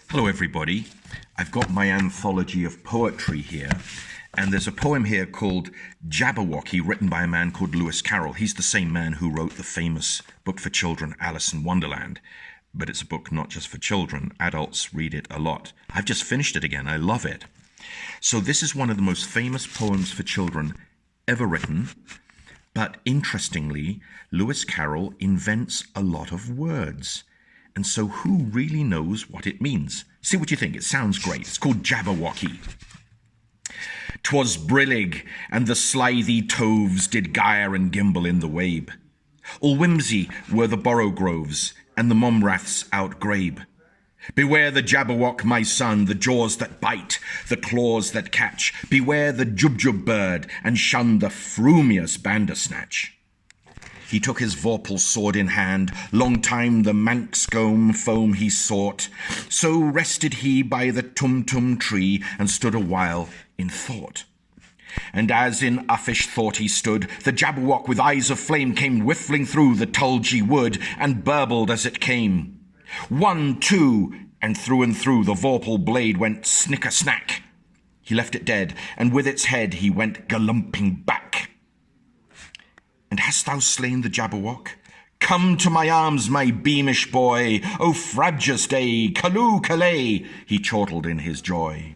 Hello everybody, I've got my anthology of poetry here, and there's a poem here called Jabberwocky, written by a man called Lewis Carroll. He's the same man who wrote the famous book for children, Alice in Wonderland. But it's a book not just for children, adults read it a lot. I've just finished it again, I love it. So this is one of the most famous poems for children ever written, but interestingly, Lewis Carroll invents a lot of words. And so who really knows what it means? See what you think. It sounds great. It's called Jabberwocky. 'Twas brillig, and the slithy toves did gyre and gimble in the wabe. All whimsy were the borogroves, and the momraths outgrabe. Beware the Jabberwock, my son, the jaws that bite, the claws that catch. Beware the jubjub bird, and shun the frumious bandersnatch. He took his vorpal sword in hand, long time the manxcombe foam he sought. So rested he by the tum-tum tree, and stood a while in thought. And as in uffish thought he stood, the Jabberwock with eyes of flame came whiffling through the tulgey wood, and burbled as it came. 1, 2, and through the vorpal blade went snicker-snack. He left it dead, and with its head he went galumping back. And hast thou slain the Jabberwock? Come to my arms, my beamish boy, O frabjous day, calloo callay, he chortled in his joy.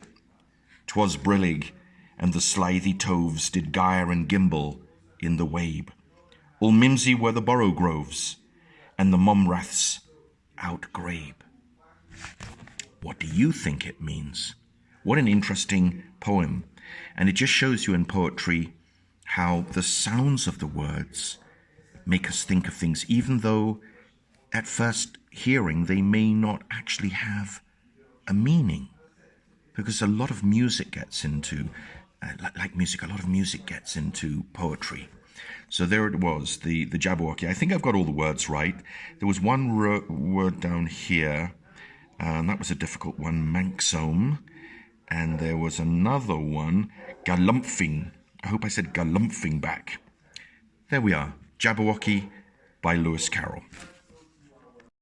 'Twas brillig, and the slithy toves did gyre and gimble in the wabe. All mimsy were the borogroves, and the momraths outgrabe. What do you think it means? What an interesting poem. And it just shows you in poetry how the sounds of the words make us think of things, even though at first hearing they may not actually have a meaning. Because a lot of music gets into, a lot of music gets into poetry. So there it was, the Jabberwocky. I think I've got all the words right. There was one word down here, and that was a difficult one, manxome. And there was another one, galumping. I hope I said galumping back. There we are, Jabberwocky by Lewis Carroll.